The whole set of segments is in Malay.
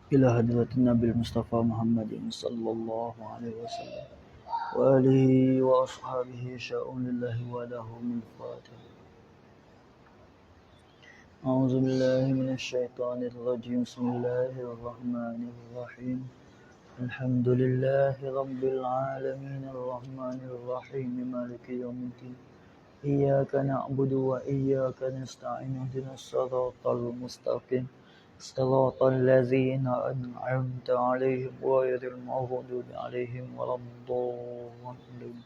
إلى حضرة النبي المصطفى محمد صلى الله عليه وسلم وآله وأصحابه شاء لله وله من الفاتح. أعوذ بالله من الشيطان الرجيم. بسم الله الرحمن الرحيم. الحمد لله رب العالمين الرحمن الرحيم مالك يوم الدين. إياك نعبد وإياك نستعين اهدنا الصراط المستقيم صراط الذين أنعمت عليهم غير المغضوب عليهم ولا الضالين.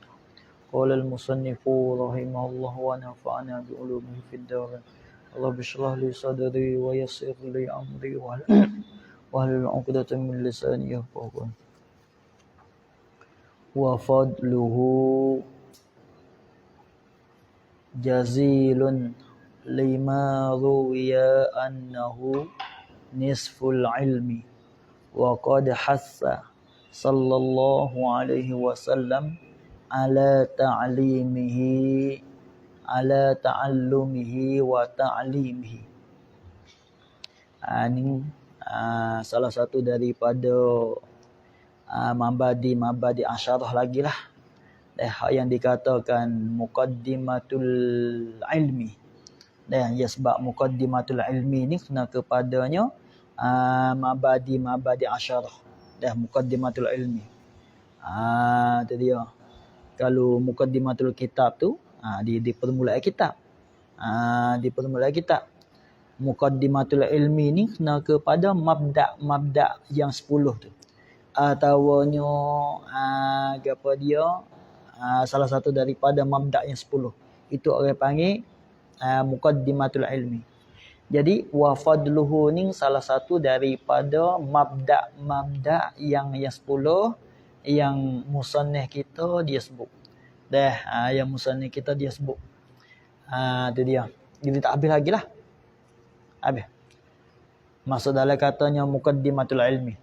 قال المصنف رحمه الله ونفعنا بعلومه في الدارين. رب اشرح لي صدري ويسر لي أمري واحلل عقدة من لساني يفقهوا قولي. وفضله جزيل لما روي أنه نصف العلم وقد حث صلى الله عليه وسلم على تعلمه وتعليمه. Ini salah satu daripada mabadi asyarah lagi lah yang dikatakan muqaddimatul ilmi. Dan ya, sebab muqaddimatul ilmi ni kena kepadanya mabadi asyarah. Dan muqaddimatul ilmi. Itu dia. Kalau muqaddimatul kitab tu di permulaan kitab. Di permulaan kitab. Muqaddimatul ilmi ni kena kepada mabda' yang 10 tu. Ataunya apa dia? Salah satu daripada mabda' yang 10. Itu orang panggil muqaddimatul ilmi. Jadi wa fadluhu ni salah satu daripada mabda' yang 10 yang musannif kita dia sebut. Yang musannif kita dia sebut. Itu dia. Jadi tak habis lagi lah. Habis. Maksud dalam katanya muqaddimatul ilmi.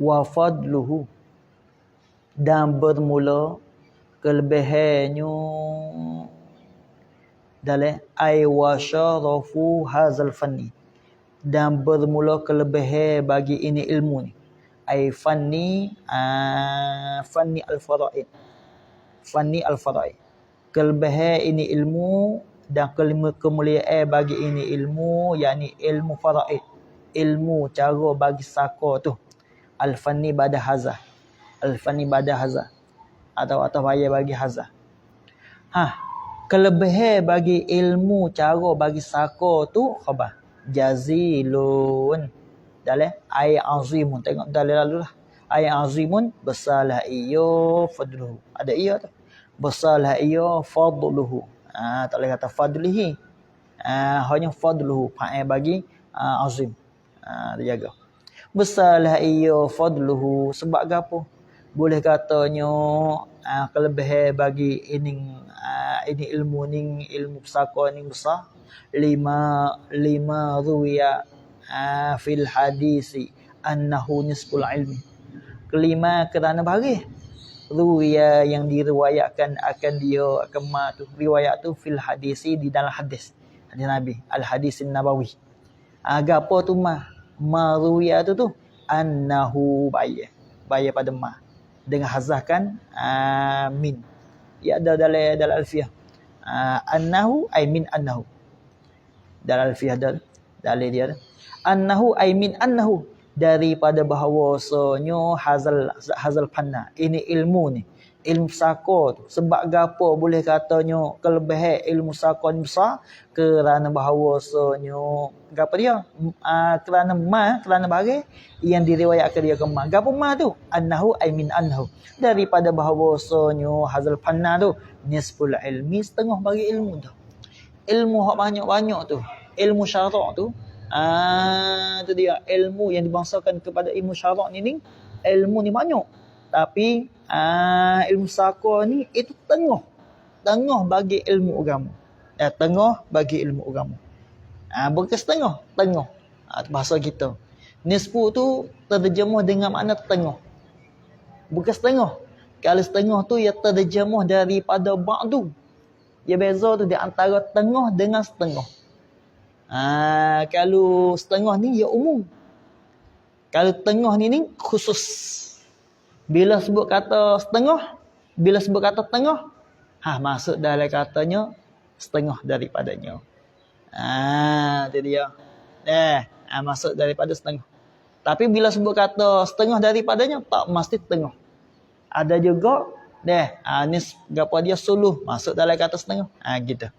Wa fadluhu, dan bermula kelebihannya dalam ai wa syarafu hazal fanni, dan bermula kelebihan bagi ini ilmu ni. Ai fanni al-faraid. Fanni al-faraid. Kelebihan ini ilmu dan kemuliaan bagi ini ilmu, yakni ilmu faraid. Ilmu cara bagi saka tu. Al-fanni bada hazah. Al-fanni bada hazah. Atau bayar bagi hazah. Kelebihan bagi ilmu cara bagi saka tu khabar jazilun. Dalam ay azimun. Tengok dalam lalu lah. Ay azimun, besarlah iyo fadluhu. Ada iyo tu. Besarlah iyo fadluhu. Tak boleh kata fadlihi. Hanya fadluhu. Fa'il bagi azim. Terjaga. Besarlah iyo fadluhu. Sebab apa? Boleh katanya kelebihan bagi ini ilmu ni, ilmu pesaka ni besar. Lima ruya fil hadisi annahu nisful ilmi. Kelima, kerana bagi ruya yang diriwayatkan akan dia akan tu riwayat tu fil hadisi, di dalam hadis Nabi, al hadisin nabawi. Gapo tu ruya tu annahu bayar pada dengan hazahkan min. Ya, ada dalam alfiyah. Annahu ay min annahu. Dalam alfiyah dalil dia. Annahu ay min annahu, daripada bahawasanya hazal panna. Ini ilmu ni. Ilmu saka tu. Sebab gapo boleh katanya kelebihan ilmu saka ni besar? Kerana bahawasanya gapo dia? Kerana bagi yang diriwayatkan dia ke gapo tu? Annahu ay min annahu. Daripada bahawasanya hazal panna tu nisful ilmi, setengah bagi ilmu tu. Ilmu hak banyak-banyak tu. Ilmu syarak tu. Itu dia. Ilmu yang dibangsakan kepada ilmu syarak ni ilmu ni banyak. Tapi ilmu saka ni itu tengah bagi ilmu agama. Tengah bagi ilmu agama. Bukan setengah, tengah. Bahasa kita. Nisfu tu terjemah dengan makna tengah. Bukan setengah. Kalau setengah tu ia terjemah daripada ba'du. Ia beza tu di antara tengah dengan setengah. Kalau setengah ni ia umum. Kalau tengah ni khusus. Bila sebut kata setengah, bila sebut kata tengah, masuk dalam katanya setengah daripadanya. Itu dia. Masuk daripada setengah. Tapi bila sebut kata setengah daripadanya, tak mesti setengah. Ada juga, ni apa dia suluh, masuk dalam kata setengah. Gitu.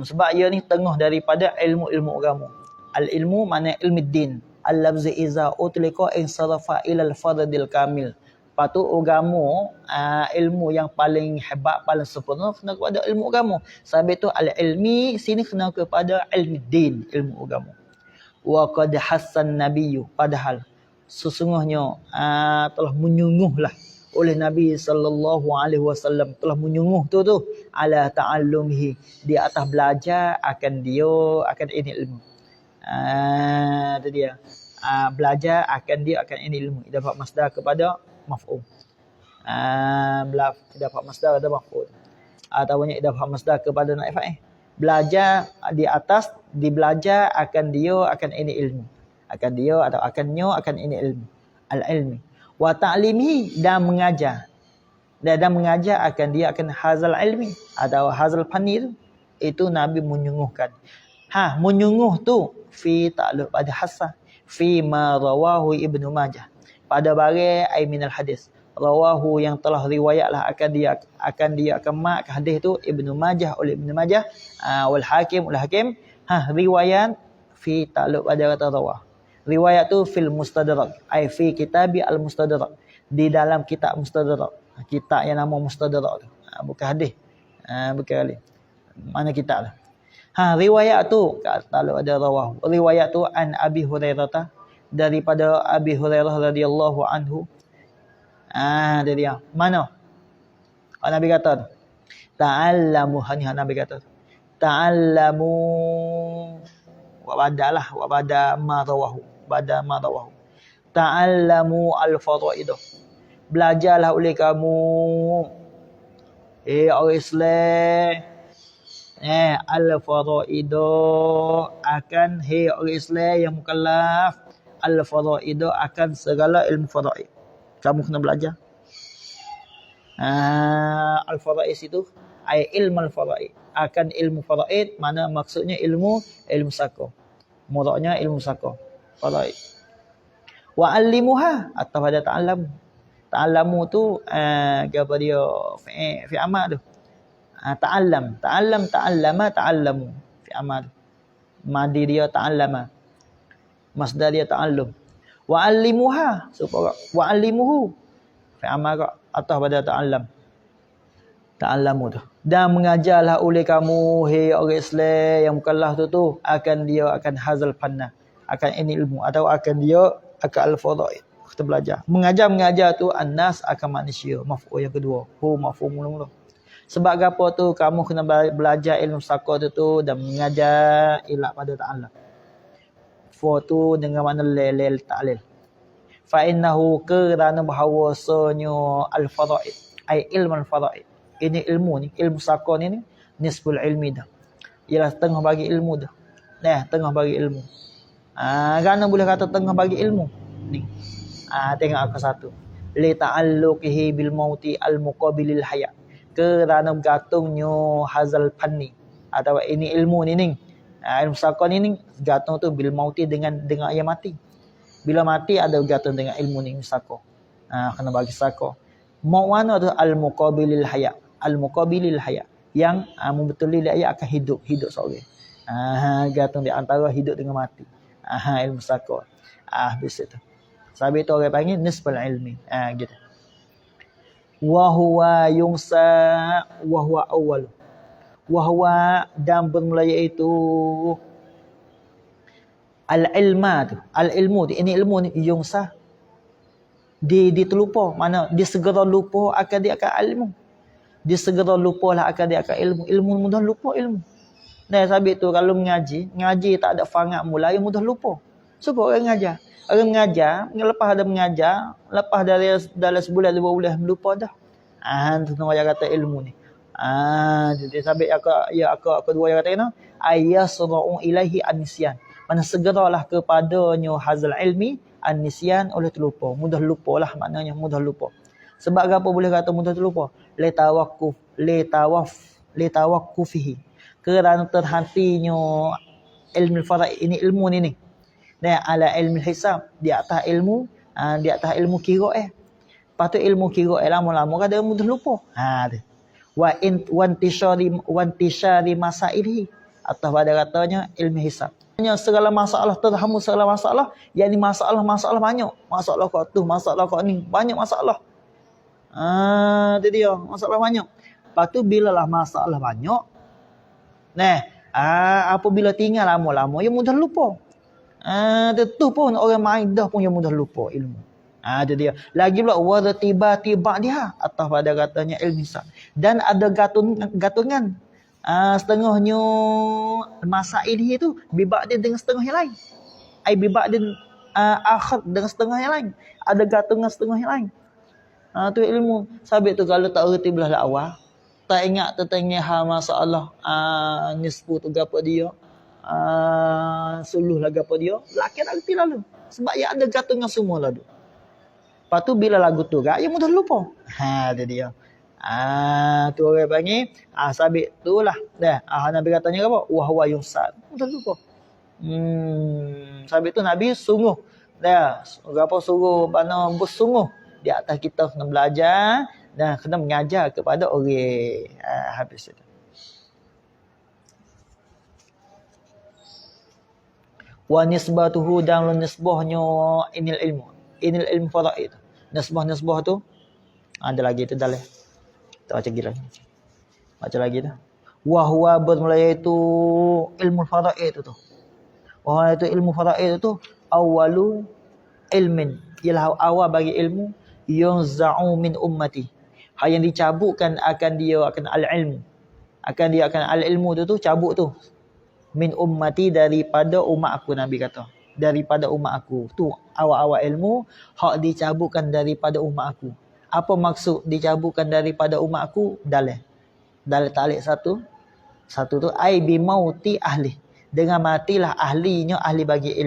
Sebab ia ni tengah daripada ilmu-ilmu agama. Al-ilmu mana ilmu din. Al-lafzi iza utlika insarafa ilal fardil kamil. Lepas tu agama, ilmu yang paling hebat, paling sempurna kena kepada ilmu agama. Sebab itu al-ilmi sini kena kepada ilmu din, ilmu agama. Wa qad hassan nabiyyu, padahal sesungguhnya telah menyungguhlah oleh Nabi sallallahu alaihi wasallam, telah menyungguh tu ala ta'allumihi, di atas belajar akan ini ilmu. Itu dia. Belajar akan ini ilmu. Dapat masdar kepada maf'ul. Dapat masdar kepada maf'ul. Ataupun dapat masdar kepada naib fa'il. Belajar di atas, dibelajar akan ini ilmu. Akan ini ilmu. Al-ilmi. Wa ta'limihi, dan mengajar. Dan mengajar akan hazal ilmi atau hazal fanni itu Nabi menyungguhkan. Menyungguh tu fi ta'alluq pada hasan fi ma rawahu Ibnu Majah, pada barang minal hadis rawahu yang telah riwayatlah akan mak hadis tu Ibnu Majah oleh Ibnu Majah wal Hakim riwayat fi ta'alluq pada kata rawah. Riwayat tu fil mustadrak, ai fi kitabi al mustadrak, di dalam kitab mustadrak. Kitab yang nama mustadrak tu. Bukan hadis. Bukan hadis. Mana kitab tu? Riwayat tu kalau ada rawah. Riwayat tu an Abi Hurairah, daripada Abi Hurairah radhiyallahu anhu. Dia. Mana? Nabi kata, ta'allamu, Nabi kata. Ta'allamu wa bada ma rawahu. Ta'allamu al-faraidah. Belajarlah oleh kamu orang Islam al-faraidah akan orang Islam yang mukallaf, al-faraidah akan segala ilmu faraid. Kamu kena belajar. Al-faraid itu ilmu al-faraid, akan ilmu faraid, mana maksudnya ilmu sako. Muradnya ilmu sako. Faraid. Wa allimuha, atau pada ta'allamu. Ta'allamu tu apa dia fi amal tu. Ta'allama ta'allamu fi amal. Madi dia ta'allama. Masdar dia ta'allum. Wa allimuha, supaya wa allimuhu fi amal atau pada ta'allam. Ta'allamu tu. Dan mengajarlah oleh kamu orang Islam yang mukallaf tu akan hazal fanna, akan ini ilmu, atau akan al-faraid. Kita belajar. Mengajar tu annas akan manusia. Maf'ul yang kedua. Maf'ul mula-mula. Sebab apa tu kamu kena belajar ilmu saqah tu dan mengajar ila pada ta'ala. Tu dengan makna lel ta'lil. Fa innahu, kerana bahawasanya al-faraid, ai ilmu al-faraid. Ini ilmu ni, ilmu saqah ni nisbul ilmi dah. Ialah tengah bagi ilmu dah. Tengah bagi ilmu. Kerana boleh kata tengah bagi ilmu ni. Tengok aku satu. Li ta'alluqihi bil mauti al muqabilil hayat. Kerana bergantungnya hazal fanni atau ini ilmu ni ilmu saqah ni gantung tu bil mauti dengan yang mati. Bila mati ada bergantung dengan ilmu ni saqah. Kena bagi saqah. Maut mana tu al muqabilil hayat. Al muqabilil hayat, yang membetuli dia akan hidup seorang. Gantung di antara hidup dengan mati. Ilmu saqah. Habis itu. Sebab itu orang panggil nisbul ilmi. Gitu. Wa huwa yungsa wa huwa awwal. Wa huwa, dan bermula iaitu al-ilma tu. Al-ilmu tu. Ini ilmu ni yungsa. Diterlupa. Mana? Dia segera lupa akan dia akan ilmu. Dia segera lupalah akan dia akan ilmu. Ilmu mudah lupa ilmu. Sebab itu kalau mengaji tak ada fangat mula, yang mudah lupa. Sebab orang mengajar. Orang mengajar, lepas ada mengajar, lepas dari sebulan 2 bulan lupa dah. Itu nama kata ilmu ni. Jadi sabit aku dua yang kata kena ayasra'u ilaihi an-nisyan. Mana segeralah kepadanya hazal ilmi an-nisyan oleh terlupa. Mudah lupalah maknanya mudah lupa. Sebab apa boleh kata mudah terlupa? Litawaqqufihi. Kerana terhentinya ilmu faraid ini ilmu ni. Dan ala ilmu hisab di atas ilmu kira Lepas tu ilmu kira lama-lama kan dia mudah lupa. Dia. Wantishari masailhi. Atau pada katanya ilmu hisab. Segala masalah terhamu segala masalah. Yang ni masalah banyak. Masalah kau tu, masalah kau ni. Banyak masalah. Itu dia. Masalah banyak. Lepas tu bila lah masalah banyak. Apabila tinggal lama-lama, dia mudah lupa. Itu pun orang main dah pun yang mudah lupa ilmu. Itu dia. Lagi pula tiba-tiba dia atas pada katanya ilmu hisab. Dan ada gatungan. Setengahnya masail itu bibak dia dengan setengah yang lain. Bibak dia akhir dengan setengah yang lain. Ada gatungan setengah yang lain. Tu ilmu. Sabit tu kalau tak erti belah awal, tak ingat tentang masalah nisbu tu gapo dia. Suluh lah gapo dia. Laki tak erti lalu. Sebab yang ada gatungan semua lalu. Lepas tu bila lagu tu gak, ya mudah lupa. Itu dia. Tu orang panggil sabit tu lah. Nabi katanya apa? Wahwa yusad. Mudah lupa. Sabit tu Nabi sungguh. Apa suruh mana bersungguh di atas kita kena belajar dan kena mengajar kepada orang. Habis itu. Wa nisbatuhu dan nisbahnya inil ilmu faraid. Nisbah tu ada lagi tu dalam. Kita baca lagi. Baca lagi dah. Wa huwa bermula itu ilmu faraid tu. Wah itu ilmu faraid tu awalu ilmin. Ialah awal bagi ilmu yunza'u min ummati. Yang dicabutkan akan al-ilmu. Akan al-ilmu tu cabut tu. Min ummati daripada umat aku, Nabi kata. Daripada umat aku. Tu awal-awal ilmu hak dicabutkan daripada umat aku. Apa maksud dicabutkan daripada umat aku? Dalil ta'liq satu tu ai bi mauti ahli. Dengan matilah ahlinya ahli bagi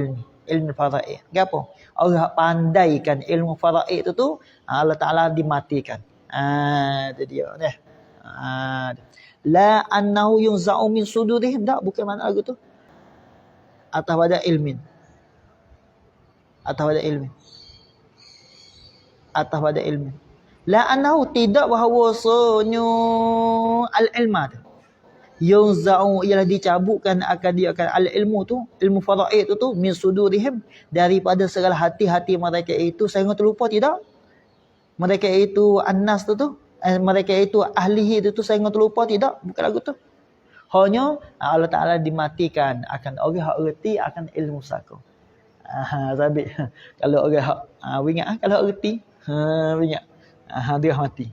ilmu faraid. Gapo? Orang pandaikan ilmu faraid tu Allah Taala dimatikan. Itu dia dah. La annahu yunza'u min sudurihim. Tak, bukan makna lagu tu. Atas pada ilmin. La annahu tidak bahawasanya al-ilma tu. Yunza'u ialah dicabutkan akan al-ilmu tu, ilmu faraid tu min sudurihim daripada segala hati-hati mereka itu sehingga terlupa tidak? Mereka itu annas tu mereka itu ahlihi itu sehingga terlupa tidak? Bukan lagu tu. Hanya Allah Taala dimatikan akan orang hak erti akan ilmu sako. Sabit. Kalau orang hak ingat kalau erti, ingat. Dia mati.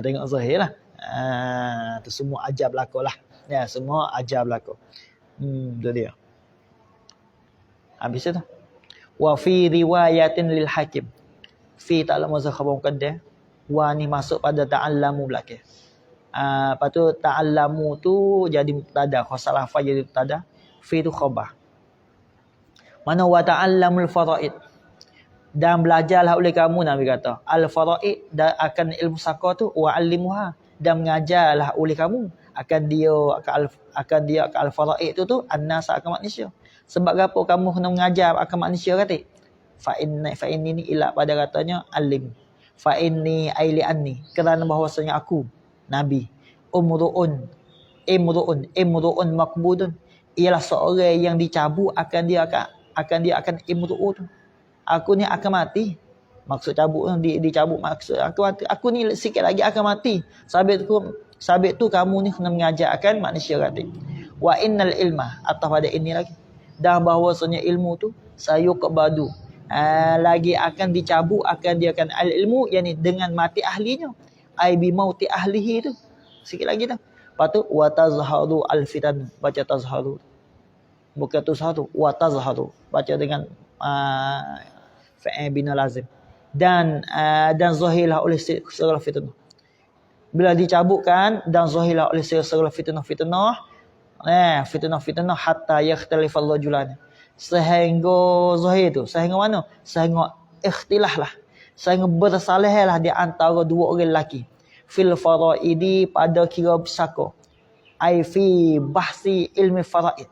Tengok zahir lah. Tu semua ajab berlaku lah. Ya, semua ajab berlaku. Tu dia. Habis itu. Wa fi riwayatin lil hakim. Fi ta'ala mazhab khabar muqaddam. Wa ni masuk pada ta'allamu belakang. Lepas tu ta'allamu tu jadi mubtada. Khasalah fa jadi mubtada. Fi tu khabar. Mana wa ta'allamul faraid. Dan belajarlah oleh kamu, Nabi kata. Al-faraid dan akan ilmu saka tu wa'allimuha. Dan mengajarlah oleh kamu akan dia al-faraid tu an-nas akan manusia. Sebab apa kamu kena mengajar akan manusia kata? Fa inni ni ila pada katanya alim. Fa inni aili anni. Kerana bahwasanya aku Nabi umruun maqbudun. Ialah seorang yang dicabut akan dia akan imruun. Aku ni akan mati. Maksud cabut dicabut maksud aku mati. Aku ni sikit lagi akan mati. Sabit tu kamu ni kena mengajar akan manusia kata. Wa innal ilma atau pada ini lagi. Dan bahwasanya ilmu tu sayuqbadu. Lagi akan dicabut akan dia akan al-ilmu yakni dengan mati ahlinya. Ai bi mauti ahlihi tu. Sikit lagi dah. Lepas tu wa tazharu al-fitan. Baca tazharu. Bukan tuzharu, wa tazharu. Baca dengan fa'il bina lazim. Dan zahirlah oleh segala fitnah. Bila dicabutkan dan zahirlah oleh segala fitnah-fitnah, fitnah-fitnah hatta yakhtalifal rajulan. Sehingga zahir tu, sehingga mana? Sehingga ikhtilah lah. Sehingga bersalahlah di antara dua orang lelaki. Fil faraidi pada kira pesaka. Ai fi bahsi ilmi faraid.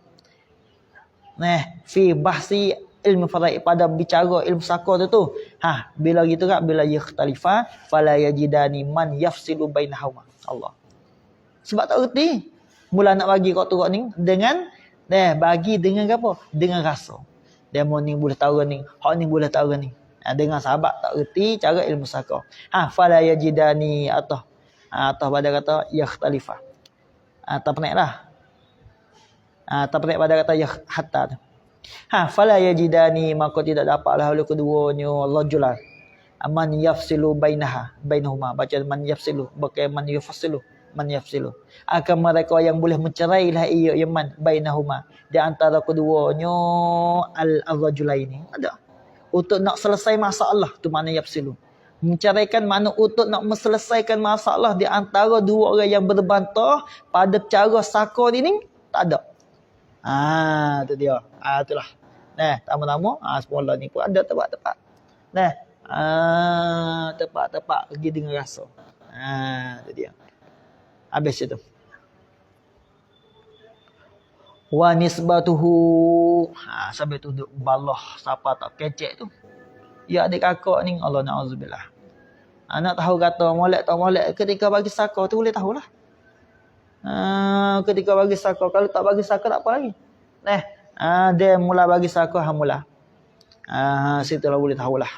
Fi bahsi ilmu faraid pada bicara ilmu saka tu. Bila gitu kan, bila yakhtalifa fala yajidani man yafsilu bainahuma. Allah. Sebab tak reti. Mula nak bagi kau turut ni dengan bagi dengan apa? Dengan rasa. Demo ni boleh tahu ni, hak ni boleh tahu ni. Dengan sahabat tak reti cara ilmu saka. Fala yajidani atau pada kata yakhtalifa. Tak penik lah. Tak penik pada kata hatta tu. Fala yajidani, maka tidak dapatlah oleh keduanya rajulan man yafsilu bainahuma. Baca man yafsilu, bukan man yafsilu. Akan mereka yang boleh mencerailah ia man bainahuma, di antara keduanya al-rajulaini. Ada untuk nak selesai masalah tu mana yafsilu. Menceraikan makna untuk nak menyelesaikan masalah di antara dua orang yang berbantah pada cara saka ni tak ada. Tu dia. Itulah. Tama-tama semula ni pun ada tempat-tempat. Tempat-tempat pergi dengan rasa. Tu dia. Habis itu. Wa nisbatuhu. Sampai tu duk balah siapa tak kecek tu. Ya adik kakak ni, Allah na'udzubillah. Nak tahu kata molek tak molek, ketika bagi saka tu boleh tahulah. Ketika bagi saka, kalau tak bagi saka tak apa lagi. Dia mula bagi saka mula. Situlah boleh tahulah.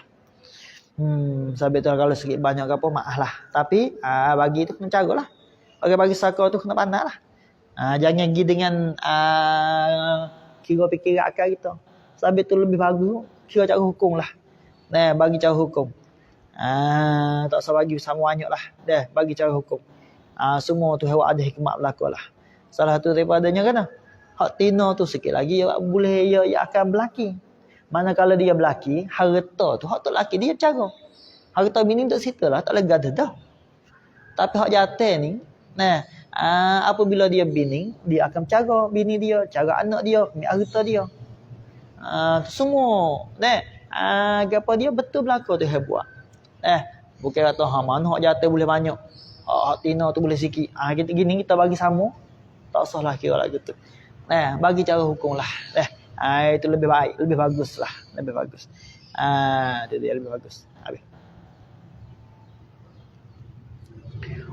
Sampai tu kalau sikit banyak ke apa maaf lah. Tapi bagi tu kena caralah. Bagi saka tu kena pandai lah. Jangan pergi dengan kira fikir akal kita. Sampai tu lebih bagus kira cara hukum lah. Bagi cara hukum. Tak usah bagi sama banyak lah. Bagi cara hukum. Semua tu hewan ada hikmat berlaku lah. Salah satu daripadanya kan, hak tina tu sikit lagi boleh ia akan berlaki. Manakala dia berlaki, harta tu hak tu laki dia cara. Harta bini untuk situ lah, tak lega dah. Tapi hak jantan ni, apabila dia bini, dia akan cara bini dia, cara anak dia, harta dia. Semua, apa dia betul berlaku tu buat. Bukan kata mana hak jantan boleh banyak. Hak tina tu boleh sikit. Kita gini kita bagi sama. Tak usah lah kira lah gitu. Bagi cara hukum lah. Itu lebih baik, lebih bagus lah, lebih bagus. Itu dia lebih bagus. Habis.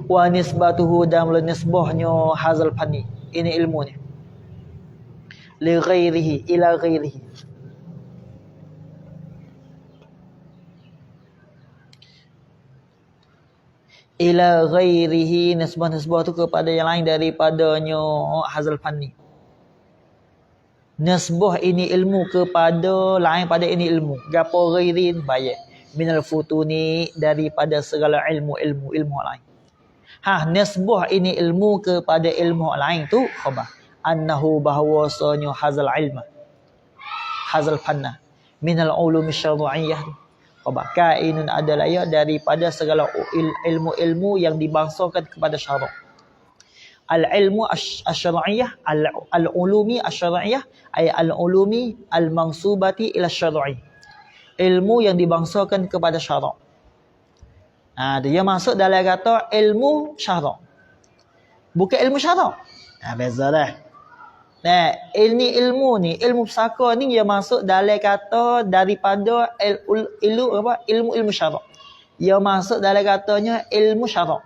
Wa nisbatuhu dan nisbahnya hazal fani. Ini ilmu ni. Li ghairihi ila ghairihi. Ila ghairihi, nisbah tu kepada yang lain daripadanya hazal fanni. Nisbah ini ilmu kepada lain pada ini ilmu. Gapo ghairin bayat minal futuni, daripada segala ilmu lain. Nisbah ini ilmu kepada ilmu lain tu khabar annahu bahwasanya hazal ilma, hazal fanna minal ulumi syar'iyyah. Kainun adalah ia daripada segala ilmu-ilmu yang dibangsakan kepada syarak. Al-ilmu asy-syar'iyyah, al-ulumi asy-syar'iyyah, ay al-ulumi al-mansubati ila syar'i. Ilmu yang dibangsakan kepada syarak. Dia masuk dalam kata ilmu syarak. Bukan ilmu syarak. Beza dah. Ini ilmu ni, ilmu pusaka ni dia masuk dalam kata daripada ilmu syarak. Dia masuk dalam katanya ilmu syarak.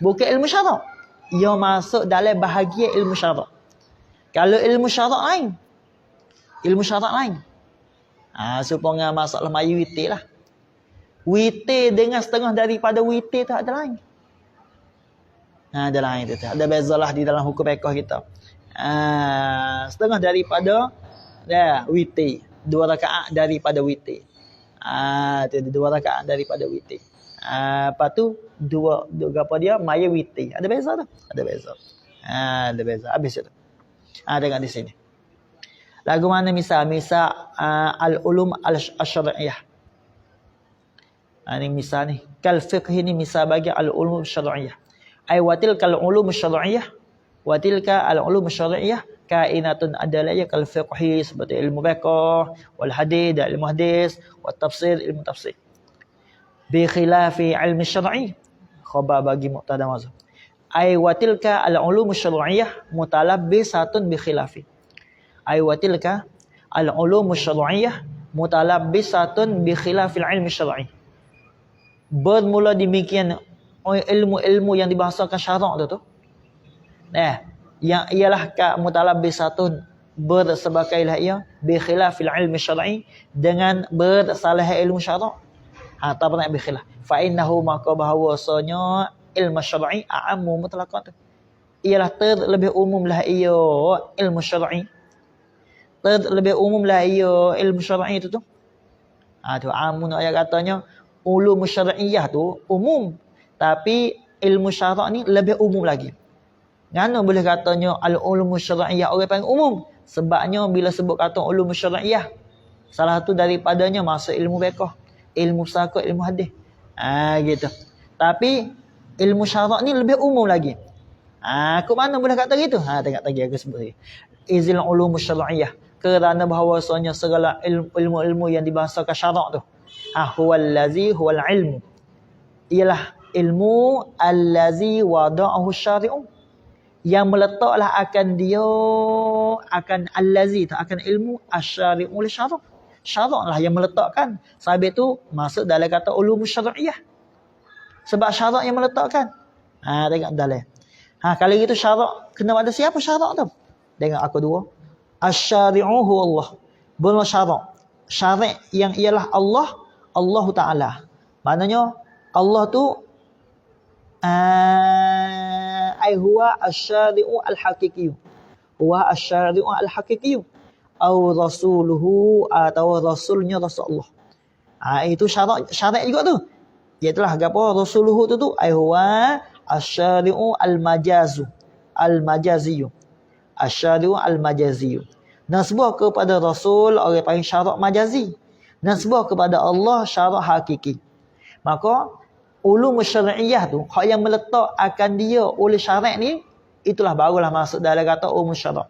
Bukan ilmu syarak. Dia masuk dalam bahagian ilmu syarak. Kalau ilmu syarak lain. Ilmu syarak lain. Supaya masalah mayu witir lah. Witir dengan setengah daripada witir tak ada lain. Ada lain tu. Ada bezalah di dalam hukum fiqh kita. Setengah daripada witir, 2 rakaat daripada witir. Itu 2 rakaat daripada witir. Lepas tu dua apa dia maya witir. Ada beza tak? Ada beza. Ada beza. Habis itu. Tengok di sini. Lagu mana misal al-ulum al-syar'iyyah. Ini misal ni. Kal fiqh ni misal bagi al-ulum syar'iyyah. Ai watilkal ulum syar'iyyah, watilka al-ulum syar'iyyah kainatun adalah ya kal fiqhi seperti ilmu fiqh, wal hadis dan ilmu hadis, wat tafsir ilmu tafsir. Bi khilafi ilmi syar'i, khabar bagi mubtada mazhab. Ai watilka al-ulum syar'iyyah mutalabbisatun bi khilafi. Ai watilka al-ulum syar'iyyah mutalabbisatun bi khilafil ilmi syar'i. Bermula demikian ilmu-ilmu yang dibahasakan syarak tu. Yang ialah ka mutalabbisatun bersebabkailah ia bi khilafil ilmi syar'i dengan bersalah ilmu syarak. Tak pernah bi khilaf. Fa innahu maka bahawasanya ilmu syar'i a'ammu mutlaqan. Ialah terlebih umumlah ia ilmu syar'i. Terlebih umumlah ia ilmu syar'i tu. Tu amun ayat katanya ulum syar'iyyah tu umum, tapi ilmu syarak ni lebih umum lagi. Ngano boleh katanya al-ulum syar'iyyah orang panggil umum? Sebabnya bila sebut kata ulum syar'iyyah, salah satu daripadanya masuk ilmu fiqh, ilmu fiqh, ilmu hadis. Gitu. Tapi ilmu syarak ni lebih umum lagi. Ke mana boleh kata gitu? Tengok lagi aku sebut lagi. Izil ulum syar'iyyah, kerana bahawasanya segala ilmu-ilmu yang dibahasakan syarak tu. Huwal ilmu. Ialah ilmu allazi wada'ahu syari'u, yang meletaklah akan dia, akan allazi tu, akan ilmu asyari'u li syarak. Syarak lah yang meletakkan. Sebab itu masuk dalam kata ulum syar'iyyah. Sebab syarak yang meletakkan. Tengok dalam. Kalau gitu syarak kena pada siapa syarak tu? Tengok aku dua. Asyari'u huwa Allah. Belum syarak. Syarak yang ialah Allah, Allah Ta'ala. Maknanya Allah tu ai huwa asyari'u al-haqiqiyyu. Huwa asyari'u al-haqiqiyyu. Atau rasuluhu, atau rasulnya Rasulullah. Itu syarat juga tu. Iaitulah apa rasuluhu tu ai huwa asyari'u al-majazu. Al-majaziyyu. Asyari'u al-majaziyyu. Nasbah kepada Rasul orang panggil syarak majazi. Nasbah kepada Allah syarak hakiki. Maka ulum syar'iyyah tu, hak yang meletak akan dia oleh syarak ni, itulah barulah masuk dalam kata ulum syarak.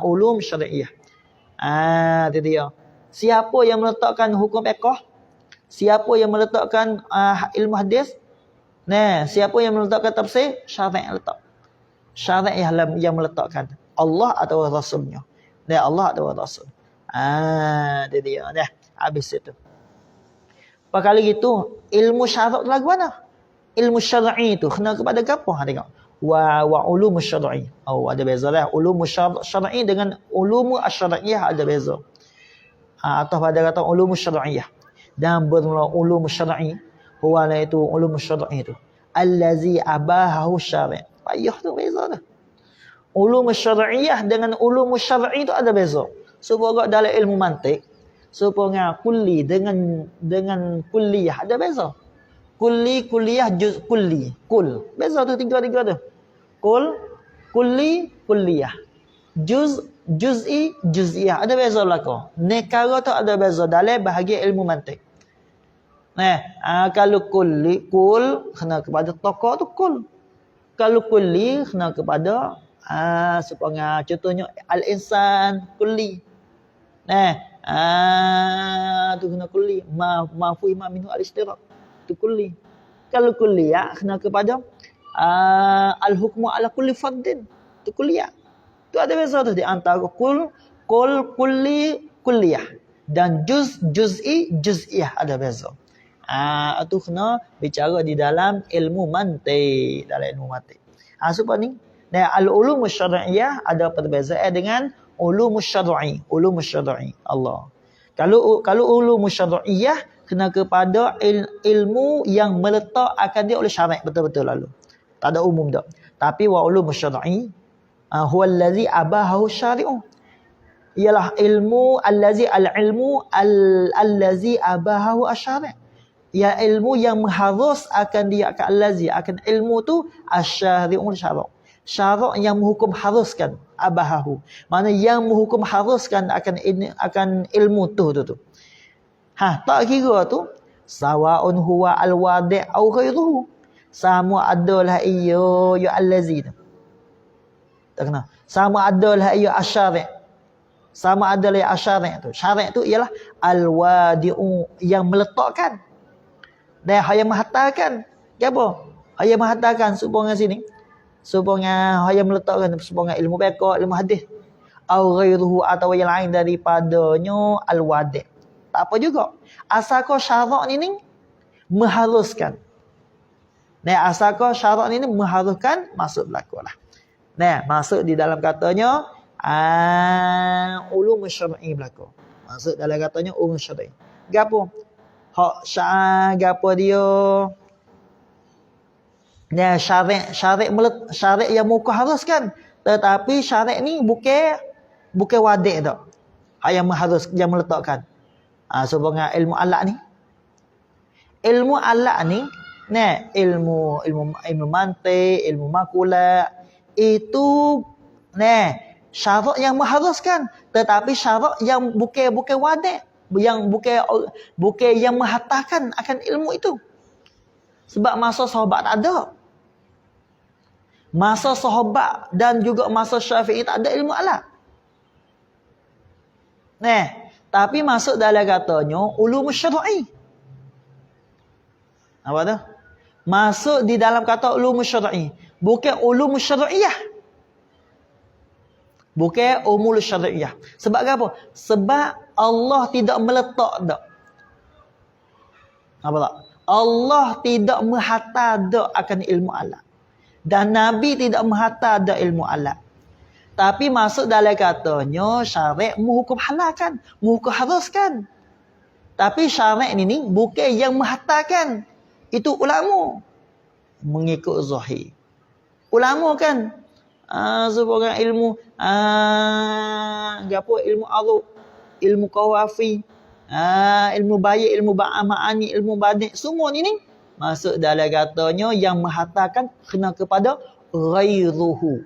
Ulum syar'iyyah. Itu dia. Siapa yang meletakkan hukum fiqh? Siapa yang meletakkan ilmu hadis? Siapa yang meletakkan tafsir? Syarak yang letak. Syarak yang meletakkan. Allah atau Rasulnya. Allah atau Rasul. Itu dia. Habis itu. Kali gitu, ilmu syarak tu lagu mana? Ilmu syar'i tu kena kepada apa? Tengok. Wa ulum syar'i. Ada beza lah. Ulum syar'i dengan ulum asy-syar'iyyah ada beza. Atau pada kata ulum syar'iyyah. Dan bermula ulum syar'i, huwa itu ulum syar'i tu. Allazi abahahu syari'. Payah tu beza tu. Ulum syar'iyyah dengan ulum syar'i tu ada beza. Supaya dalam ilmu mantik, supaya kulli dengan kulliyah ada beza. Kulli, kulliyah, juz, kulli. Kul. Beza tu tiga-tiga tu. Kul, kulli, kulliyah. Juz, juz'i, juz'iyah. Ada beza belaka. Nekara tu ada beza dalam bahagian ilmu mantik. Kalau kulli, kul kena kepada tokoh tu kul. Kalau kulli kena kepada supaya contohnya al-insan kulli. Tu kena kulli. Ma fuhima minhu al-ishtirak. Tu kulli. Kalau kulliyah kena kepada al-hukmu ala kulli fardin. Tu kulliyah. Tu ada beza tu di antara kul, kulli, kulliyah. Dan juz, juz'i, juz'iyah ada beza. Itu kena bicara di dalam ilmu mantik. Dalam ilmu mantik. Supaya ni, al-ulum syar'iyyah ada perbezaan dengan ulum syar'i. Ulum syar'i. Allah. Kalau ulum syar'iyyah kena kepada ilmu yang meletak akan dia oleh syarak betul-betul lalu. Tak ada umum dah. Tapi wa ulum syar'i huwa allazi abahahu syari'u. Ialah ilmu allazi al-ilmu allazi abahahu asy-syari'. Ya ilmu yang mengharus akan dia akan allazi akan ilmu tu asy-syari'u syarak. Syarak yang menghukum haruskan abahahu. Mana yang menghukum haruskan akan ilmu tu. Tak kira tu sawaun huwa al-wadi' au ghairuhu. Sama adalah iyo ya allazi tu. Tak kena. Sama adalah iyo asyari'. Sama adalah asyari' tu. Syari' tu ialah al-wadi'u yang meletakkan. Dan yang menghantarkan. Apa? Yang menghantarkan supaya sini. Supaya yang meletakkan supaya ilmu fiqh, ilmu hadis. Au ghairuhu atau yang lain daripadanya al-wadi'. Tak apa juga. Asalkan syarak ni mengharuskan. Dan asalkan syarak ni mengharuskan masuk berlaku lah. Nah, masuk di dalam katanya ulum syar'i berlaku. Masuk dalam katanya ulum syar'i. Gapo? Hak gapo dia? Nah, syarik yang muka haruskan. Tetapi syarik ni bukan wadi' dak. Hak yang mengharus yang meletakkan. Sebenarnya ilmu alaq ni. Ilmu alaq ni, nah, ilmu mantiq, ilmu makulah itu nah, syarat yang mengharuskan, tetapi syarat yang bukan wadi', yang bukan yang menghantarkan akan ilmu itu. Sebab masa sahabat tak ada. Masa sahabat dan juga masa Syafi'i tak ada ilmu alaq. Nah, tapi masuk dalam katanya ulum syar'i. Apa tu? Masuk di dalam kata ulum syar'i, bukan ulum syar'iyah. Bukan umul syar'iyah. Sebab apa? Sebab Allah tidak meletak dak. Apa tak? Allah tidak menghantar dak akan ilmu alaq. Dan Nabi tidak menghantar dak ilmu alaq. Tapi masuk dalam katanya syarik menghukum halalkan, menghukum haruskan. Tapi syarik ni bukan yang menghantarkan. Itu ulama mengikut zahir. Ulama kan sebagai ilmu gapo ilmu arud, ilmu qawafi, ilmu bayat, ilmu ma'ani, ilmu badi', semua ni masuk dalam katanya yang menghantarkan kena kepada ghairuhu.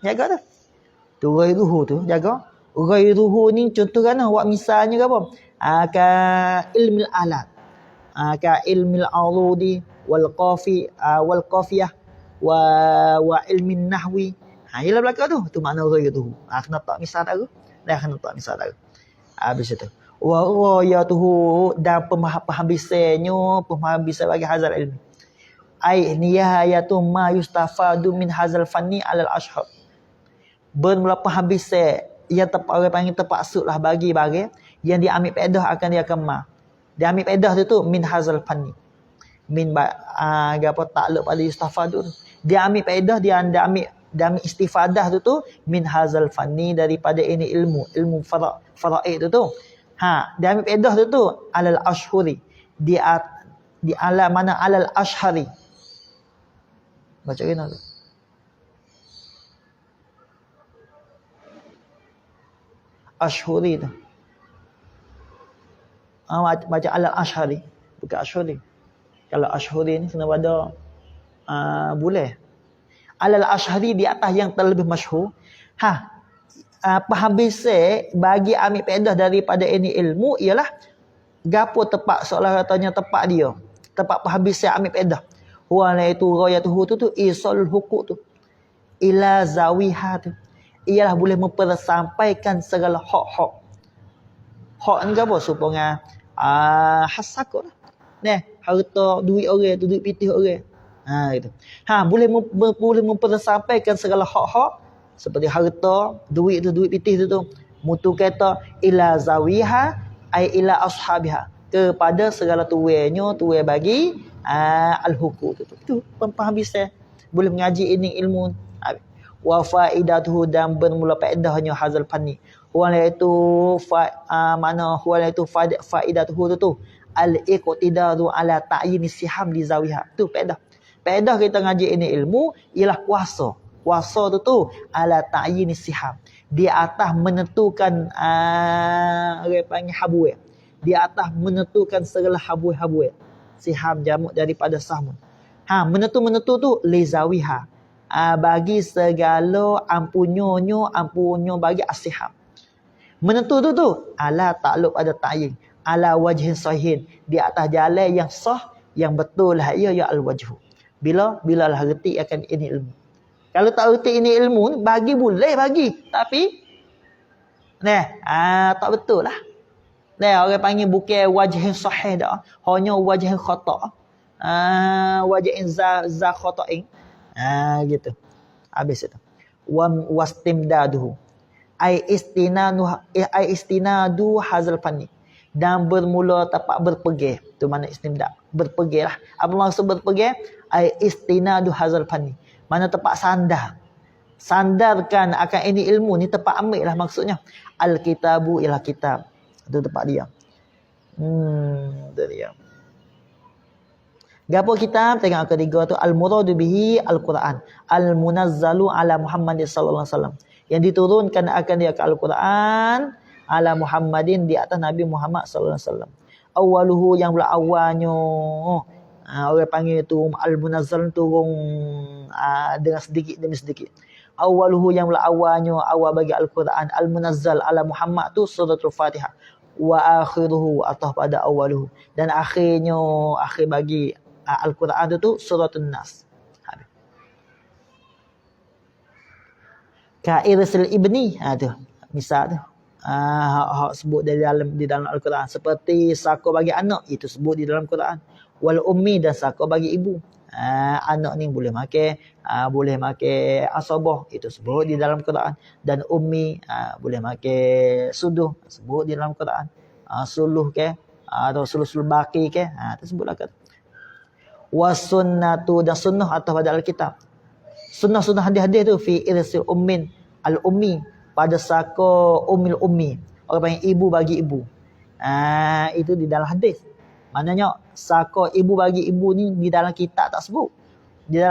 Jaga dah. Tu ghairuhu tu jaga. Ghairuhu ni contoh kan awak misalnya ke apa? Ka ilmil alat. Ka ilmil arudi wal qafi wal qafiyah wa ilmin nahwi. Ialah belaka tu. Tu makna ghairuhu. Kena tak misal tak? Dah kena tak misal tak? Habis itu. Wa ghayatuhu dan penghabisannya, penghabisan bagi hazal ilmi. Ai nihayatu ma yustafadu min hazal fanni alal ashhab. Bermula penghabisan yang orang panggil terpaksud lah bagi yang diambil faedah akan dia kemar. Dia ambil faedah tu min hazal fanni. Min apa takluk pada yustafadu tu. Dia ambil faedah, dia ambil istifadah tu min hazal fanni daripada ini ilmu faraid tu. Dia ambil faedah tu alal ashhuri. Di ala mana alal ashhari. Baca kena tu. Ashhuri tu. Baca alal ashhari, bukan ashhuri. Kalau ashhuri ni kena pada bulan. Alal ashhari di atas yang terlebih masyhur. Penghabisan bagi ambil faedah daripada ini ilmu ialah gapo tepat seolah katanya tepat dia. Tepat penghabisan ambil faedah. Wala itu ghayatuhu tu isalul huquq tu. Ila zawiha tu. Ialah boleh mempersampaikan segala hak-hak. Hak ni apa? Supaya hasakut lah. Nah, harta duit orang tu, duit pitih orang. Gitu. Boleh mempersampaikan segala hak-hak seperti harta, duit tu, duit pitih tu. Mutu kata ila zawiha ai ila ashabiha, kepada segala tuanya, tuai bagi al-huquq tu. Itu penghabisan. Boleh mengaji ini ilmu. Wa faidatuhu dan bermula faedahnya hazal fanni. Wala itu mana wala itu faidatuhu tu al-iqtidadu ala ta'yin siham di zawiha. Tu faedah. Faedah kita ngaji ini ilmu ialah kuasa. Kuasa tu ala ta'yin siham. Di atas menentukan orang panggil habuih. Di atas menentukan segala habuih-habuih. Siham jamak daripada sahmun. Menentu tu li zawiha. Bagi segala ampunyo bagi asiham. Menentu tu ala takluk ada ta'yin, ala wajhin sahihin, di atas jalan yang sah, yang betul lah ia ya al-wajhu. Bila lah reti akan ini ilmu. Kalau tak reti ini ilmu, bagi boleh bagi. Tapi, tak betul lah. Orang panggil bukan wajah yang sahih dah. Hanya wajah yang khata'. Wajah yang za khata'in. Gitu. Habis itu. Wastimdaduhu. Ai istinadu hazal fanni. Dan bermula tapak berpergi. Itu mana istimdad. Berpergi lah. Apa maksud berpergi? Ai istinadu hazal fanni. Mana tempat sandar. Sandarkan akan ini ilmu ni tempat ambil lah maksudnya. Al-kitabu ialah kitab. Itu tempat dia. Itu dia. Gapo kitab? Tengok ketiga tu. Al-muradu bihi Al-Quran. Al-munazzalu ala Muhammad sallallahu alaihi wasallam. Yang diturunkan akan dia ke Al-Quran. Ala Muhammadin di atas Nabi Muhammad sallallahu alaihi wasallam. Awaluhu yang pula awalnya. Orang panggil tu al-munazzal turun dengan sedikit demi sedikit. Awaluhu yang pula awalnya awal bagi Al-Quran al-munazzal ala Muhammad tu suratul Fatihah. Wa akhiruhu atau pada awaluhu. Dan akhirnya akhir bagi Al-Quran tu suratul Nas. Ka irsil ibni tu misal tu. Sebut di dalam Al-Quran seperti sako bagi anak itu sebut di dalam Quran. Wal ummi dan sako bagi ibu. Anak ni boleh makan asabah itu sebut di dalam Quran, dan ummi boleh makan suduh sebut di dalam Quran. Suluh ke atau suluh baki ke tersebutlah kata. Wasunnatu dan sunnah atau pada Alkitab. Sunnah hadis-hadis tu fi irsil ummin al-ummi pada sako ummil ummi. Orang panggil ibu bagi ibu. Itu di dalam hadis. Maknanya sako ibu bagi ibu ni di dalam kitab tak sebut. Di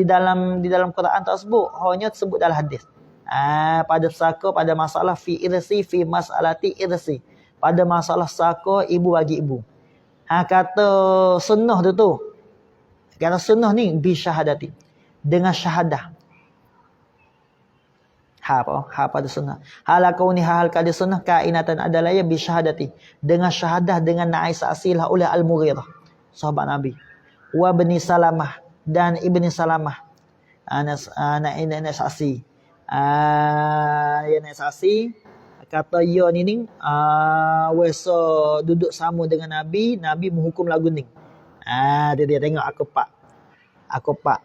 dalam Quran tak sebut, hanya sebut dalam hadis. Pada sako pada masalah fi irsi fi masalati irsi. Pada masalah sako ibu bagi ibu. Kata sunnah tu. Kata sunnah ni bi syahadati. Dengan syahadah. Pada sunnah. Halakau ni hal kada sunnah kainatan adalah ya bi syahadati. Dengan syahadah dengan na'i saksilah oleh Al-Mughirah. Sahabat Nabi. Wa bani Salamah. Dan Ibni Salamah. Anak saksi. Anak saksi. Kata ya ni wesa duduk sama dengan Nabi. Nabi menghukum lagu ni. Dia tengok aku pak.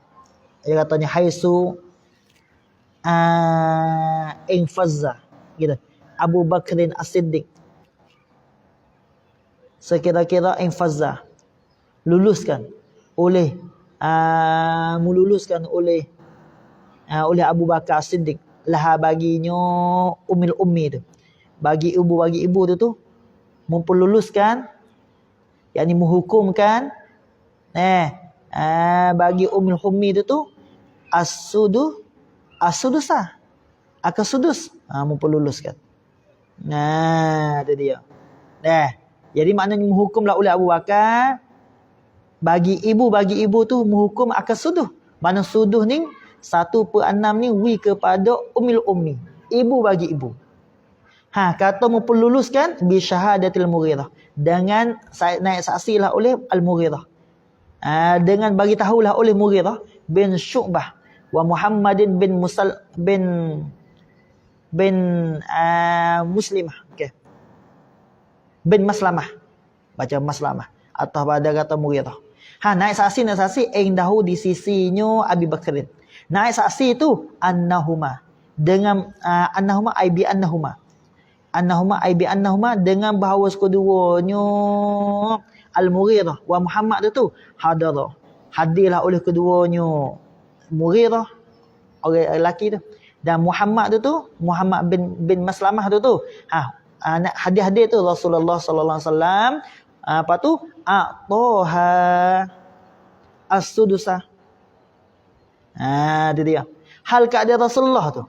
Dia katanya haisu infazza gitu. Abu Bakrin As-Siddiq sekira-kira infazza luluskan oleh meluluskan oleh Abu Bakar As-Siddiq lah baginya umil ummi tu, bagi ibu tu memperluluskan, yakni menghukumkan bagi umil ummi tu as-sudusah akan sudus memperluluskan. Itu dia. Jadi maknanya menghukumlah oleh Abu Bakar bagi ibu tu menghukum akan suduh. Mana suduh ni 1/6 ni wi kepada umil ummi, ibu bagi ibu. Kata memperluluskan bi syahadatil Mughirah, dengan naik saksilah oleh Al-Mughirah. Dengan bagi tahulah oleh Mughirah bin Syu'bah wa Muhammadin bin Muslimah. Okey. Bin Maslamah. Baca Maslamah atau pada kata Mughirah. Naik saksi indahu di sisinya Abi Bakrin. Naik saksi itu annahuma dengan annahuma ai bi annahuma. Annahuma ai bi annahuma dengan bahawa keduanya Al-Mughirah wa Muhammad itu hadirlah oleh keduanya Mughirah orang lelaki tu, dan Muhammad tu Muhammad bin Maslamah tu hadis-hadis tu Rasulullah sallallahu alaihi wasallam apa tu atoha as-sudusah. Itu dia. Hal keadaan Rasulullah tu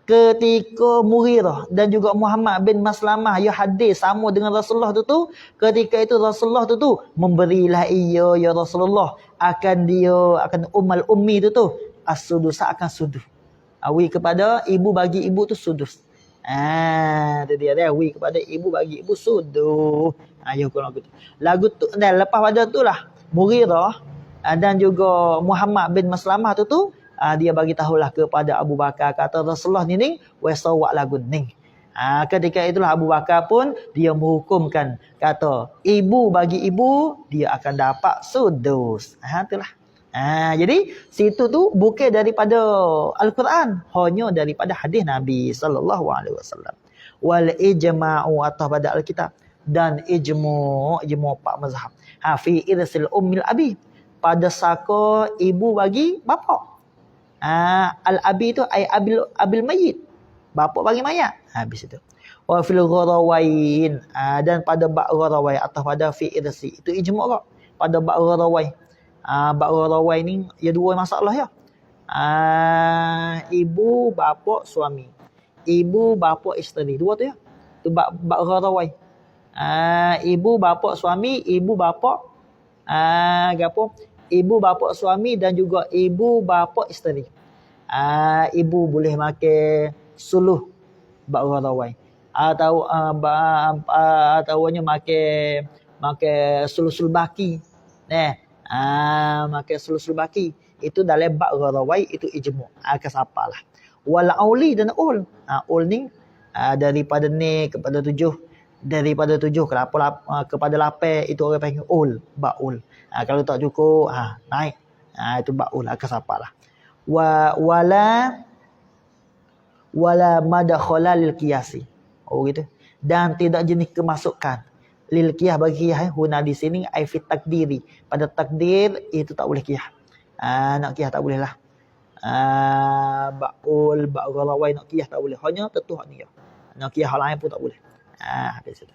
ketika Mughirah dan juga Muhammad bin Maslamah ya hadis sama dengan Rasulullah tu ketika itu Rasulullah tu memberilah ya Rasulullah akan umal ummi tu as-sudusah akan suduh. Awi kepada ibu bagi ibu tu sudus. Itu dia wi kepada ibu bagi ibu suduh. Ya kurang gitu. Lagu tu dan lepas pada tu lah Mughirah Dan juga Muhammad bin Maslamah tu dia bagi tahulah kepada Abu Bakar, kata Rasulullah ni wasawak lagun ning. Ketika itulah Abu Bakar pun dia menghukumkan, kata ibu bagi ibu dia akan dapat sudus. Itulah. Jadi situ tu bukan daripada Al-Quran, hanya daripada hadis Nabi sallallahu alaihi wasallam. Wal ijma'u atau pada Alkitab, dan ijmu' empat mazhab. Fi irsil ummil abi, pada saka ibu bagi bapa. Al-abi tu ai abil mayyit, bapa bagi mayat. Habis itu. Wa fil gharawain, dan pada bab gharawai atau pada fi irsi, itu ijmu' kok. Pada bab gharawai. Bab gharawai ni ada dua masalah ya. Ibu, bapa, suami. Ibu, bapa, isteri. Dua tu ya. Tu bab gharawai. Ibu, bapa, suami, ibu, bapa, gapo? Ibu, bapa, suami dan juga ibu, bapa, isteri. Ibu boleh makan suluh bab gharawai. Atau ataupnya makan sulusul baki. Makan sulusul baki. Itu dalam bab gharawai, itu ijmu'. Kesapalah. Wal auli dan ul. Ul ni daripada ni kepada 7, daripada 7 kepada 8, itu orang panggil ul, bab ul. Kalau tak cukup naik. Itu bab ul. Kesapalah. Wala madkhala lil qiyasi. Gitu. Dan tidak jenis kemasukan lil qiyas bagi qiyas huna di sini ai fi takdiri, pada takdir itu tak boleh qiyas. Nak qiyas tak boleh lah. Ba'ul, ba'gharawai nak qiyas tak boleh, hanya tentu hak ni. Nak qiyas hal lain pun tak boleh. Habis itu.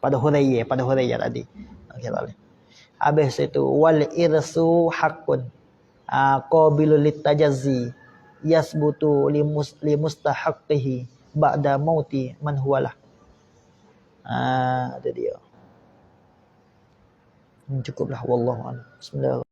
Pada huraiyah tadi. Okey tak boleh. Habis itu wal irsu haqqun qabilul litajazzi yasbutu li mustahaqqihi ba'da mauti man huwalah. Itu dia. Cukuplah, wallahu a'lam. Bismillah.